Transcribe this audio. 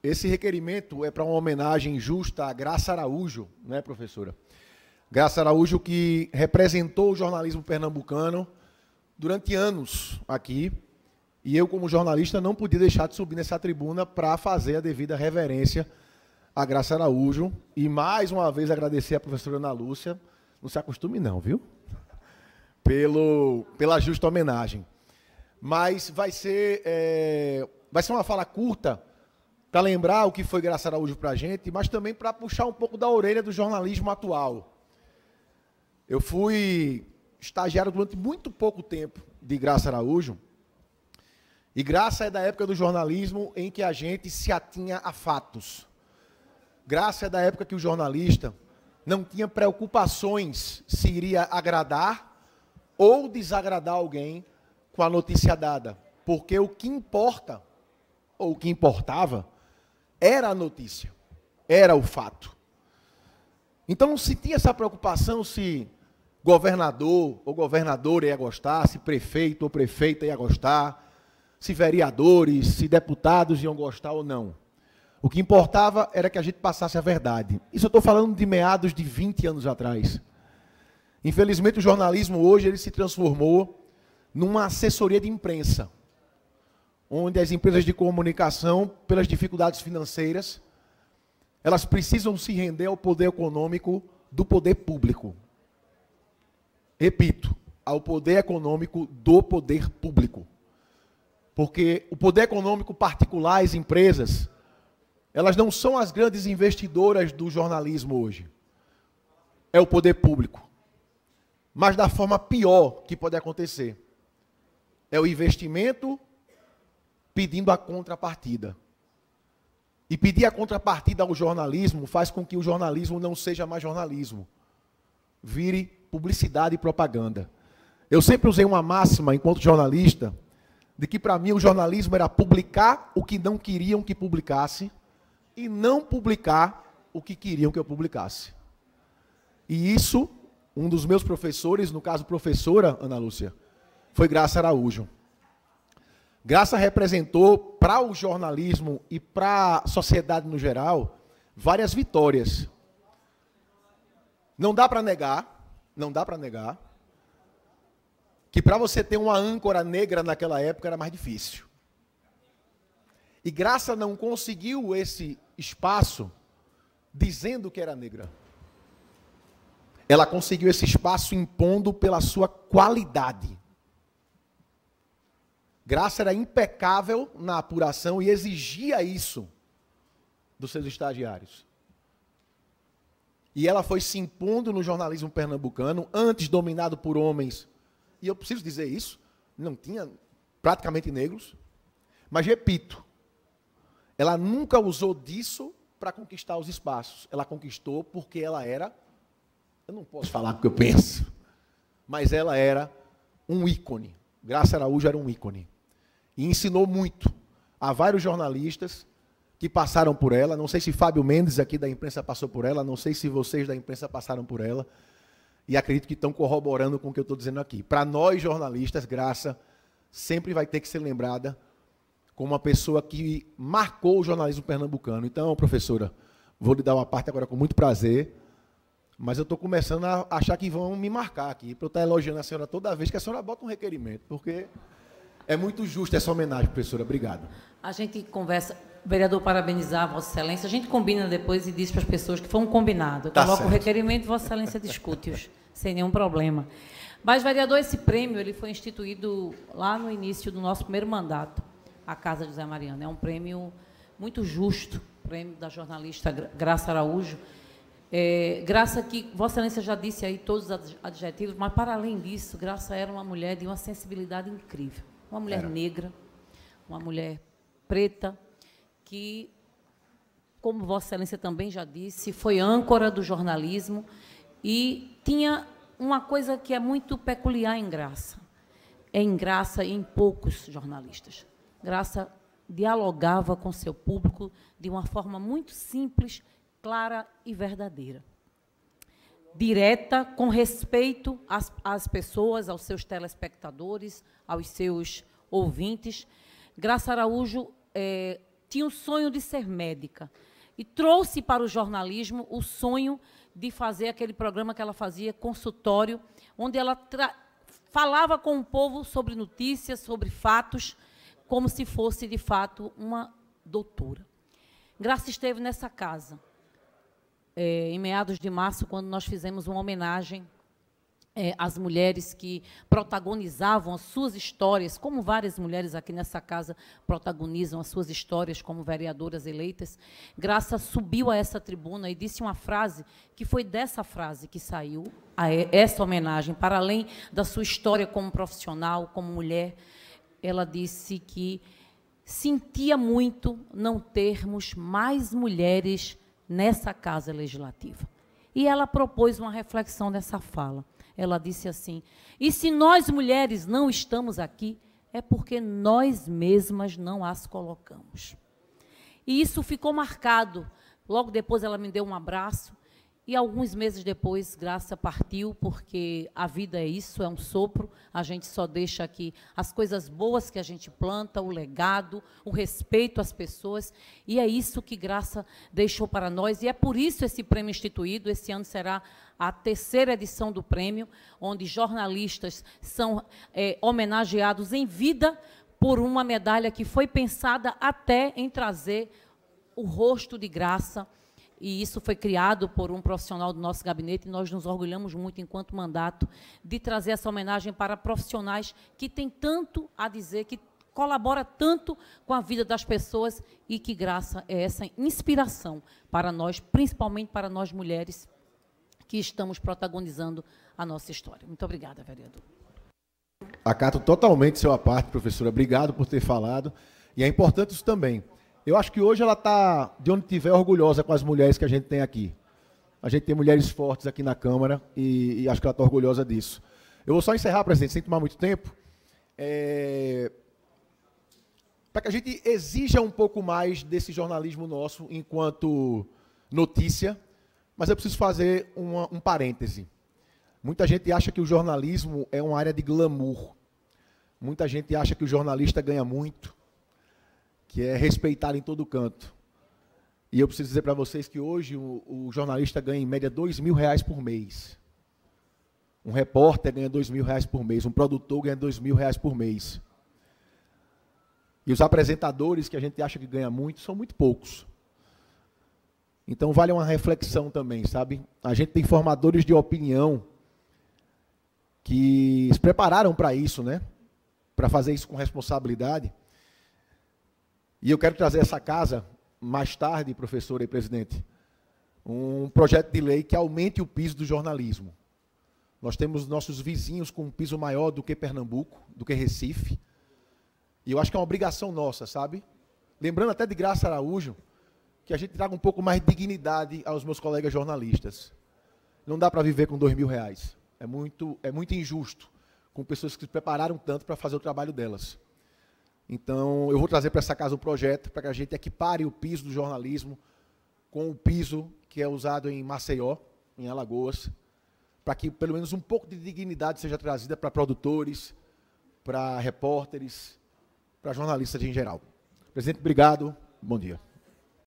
esse requerimento é para uma homenagem justa a Graça Araújo, né, professora? Graça Araújo, que representou o jornalismo pernambucano durante anos aqui, e eu, como jornalista, não podia deixar de subir nessa tribuna para fazer a devida reverência a Graça Araújo, e mais uma vez agradecer à professora Ana Lúcia, não se acostume não, viu? Pela justa homenagem. Mas vai ser uma fala curta para lembrar o que foi Graça Araújo para a gente, mas também para puxar um pouco da orelha do jornalismo atual. Eu fui estagiário durante muito pouco tempo de Graça Araújo, e Graça é da época do jornalismo em que a gente se atinha a fatos. Graça é da época que o jornalista não tinha preocupações se iria agradar ou desagradar alguém com a notícia dada, porque o que importa, ou o que importava, era a notícia, era o fato. Então não se tinha essa preocupação se governador ou governadora ia gostar, se prefeito ou prefeita ia gostar, se vereadores, se deputados iam gostar ou não. O que importava era que a gente passasse a verdade. Isso eu estou falando de meados de 20 anos atrás. Infelizmente, o jornalismo hoje ele se transformou numa assessoria de imprensa, onde as empresas de comunicação, pelas dificuldades financeiras, elas precisam se render ao poder econômico do poder público. Repito, ao poder econômico do poder público. Porque o poder econômico particular, as empresas, elas não são as grandes investidoras do jornalismo hoje. É o poder público. Mas da forma pior que pode acontecer. É o investimento pedindo a contrapartida. E pedir a contrapartida ao jornalismo faz com que o jornalismo não seja mais jornalismo. Vire publicidade e propaganda. Eu sempre usei uma máxima, enquanto jornalista, de que para mim o jornalismo era publicar o que não queriam que publicasse e não publicar o que queriam que eu publicasse. E isso, um dos meus professores, no caso professora Ana Lúcia, foi Graça Araújo. Graça representou para o jornalismo e para a sociedade no geral várias vitórias. Não dá para negar que para você ter uma âncora negra naquela época era mais difícil. E Graça não conseguiu esse espaço dizendo que era negra. Ela conseguiu esse espaço impondo pela sua qualidade. Graça era impecável na apuração e exigia isso dos seus estagiários. E ela foi se impondo no jornalismo pernambucano, antes dominado por homens, e eu preciso dizer isso, não tinha praticamente negros, mas repito, ela nunca usou disso para conquistar os espaços. Ela conquistou porque ela era, eu não posso falar o que eu penso, mas ela era um ícone. Graça Araújo era um ícone. E ensinou muito a vários jornalistas que passaram por ela. Não sei se Fábio Mendes, aqui da imprensa, passou por ela. Não sei se vocês da imprensa passaram por ela. E acredito que estão corroborando com o que eu estou dizendo aqui. Para nós, jornalistas, Graça sempre vai ter que ser lembrada como uma pessoa que marcou o jornalismo pernambucano. Então, professora, vou lhe dar uma parte agora com muito prazer, mas eu estou começando a achar que vão me marcar aqui, para eu estar elogiando a senhora toda vez que a senhora bota um requerimento, porque é muito justo essa homenagem, professora. Obrigado. A gente conversa, vereador, parabenizar Vossa Excelência, a gente combina depois e diz para as pessoas que foi um combinado. Eu coloco o requerimento, Vossa Excelência discute-os, sem nenhum problema. Mas, vereador, esse prêmio ele foi instituído lá no início do nosso primeiro mandato, a Casa de José Mariano. É um prêmio muito justo, prêmio da jornalista Graça Araújo. Graça que, Vossa Excelência já disse aí todos os adjetivos, mas, para além disso, Graça era uma mulher de uma sensibilidade incrível. Uma mulher negra, uma mulher preta, que, como Vossa Excelência também já disse, foi âncora do jornalismo e tinha uma coisa que é muito peculiar em Graça. É em Graça e em poucos jornalistas. Graça dialogava com seu público de uma forma muito simples, clara e verdadeira. Direta, com respeito às pessoas, aos seus telespectadores, aos seus ouvintes. Graça Araújo tinha o sonho de ser médica e trouxe para o jornalismo o sonho de fazer aquele programa que ela fazia, consultório, onde ela falava com o povo sobre notícias, sobre fatos, como se fosse, de fato, uma doutora. Graça esteve nessa casa, em meados de março, quando nós fizemos uma homenagem às mulheres que protagonizavam as suas histórias, como várias mulheres aqui nessa casa protagonizam as suas histórias como vereadoras eleitas. Graça subiu a essa tribuna e disse uma frase, que foi dessa frase que saiu essa homenagem, para além da sua história como profissional, como mulher. Ela disse que sentia muito não termos mais mulheres nessa casa legislativa. E ela propôs uma reflexão nessa fala. Ela disse assim: e se nós mulheres não estamos aqui, é porque nós mesmas não as colocamos. E isso ficou marcado. Logo depois ela me deu um abraço, e alguns meses depois, Graça partiu, porque a vida é isso, é um sopro, a gente só deixa aqui as coisas boas que a gente planta, o legado, o respeito às pessoas, e é isso que Graça deixou para nós, e é por isso esse prêmio instituído. Esse ano será a 3ª edição do prêmio, onde jornalistas são homenageados em vida por uma medalha que foi pensada até em trazer o rosto de Graça. E isso foi criado por um profissional do nosso gabinete, e nós nos orgulhamos muito, enquanto mandato, de trazer essa homenagem para profissionais que têm tanto a dizer, que colabora tanto com a vida das pessoas, e que Graça é essa inspiração para nós, principalmente para nós mulheres, que estamos protagonizando a nossa história. Muito obrigada, vereador. Acato totalmente seu à parte, professora. Obrigado por ter falado. E é importante isso também. Eu acho que hoje ela está, de onde estiver, orgulhosa com as mulheres que a gente tem aqui. A gente tem mulheres fortes aqui na Câmara e acho que ela está orgulhosa disso. Eu vou só encerrar, presidente, sem tomar muito tempo, para que a gente exija um pouco mais desse jornalismo nosso enquanto notícia, mas eu preciso fazer um parêntese. Muita gente acha que o jornalismo é uma área de glamour. Muita gente acha que o jornalista ganha muito, que é respeitado em todo canto. E eu preciso dizer para vocês que hoje o jornalista ganha, em média, R$2.000 por mês. Um repórter ganha R$2.000 por mês, um produtor ganha R$2.000 por mês. E os apresentadores, que a gente acha que ganha muito, são muito poucos. Então, vale uma reflexão também, sabe? A gente tem formadores de opinião que se prepararam para isso, né? Para fazer isso com responsabilidade. E eu quero trazer essa casa, mais tarde, professora e presidente, um projeto de lei que aumente o piso do jornalismo. Nós temos nossos vizinhos com um piso maior do que Pernambuco, do que Recife. E eu acho que é uma obrigação nossa, sabe? Lembrando até de Graça Araújo, que a gente traga um pouco mais de dignidade aos meus colegas jornalistas. Não dá para viver com R$2.000. É muito injusto com pessoas que se prepararam tanto para fazer o trabalho delas. Então, eu vou trazer para essa casa um projeto para que a gente equipare o piso do jornalismo com o piso que é usado em Maceió, em Alagoas, para que pelo menos um pouco de dignidade seja trazida para produtores, para repórteres, para jornalistas em geral. Presidente, obrigado. Bom dia.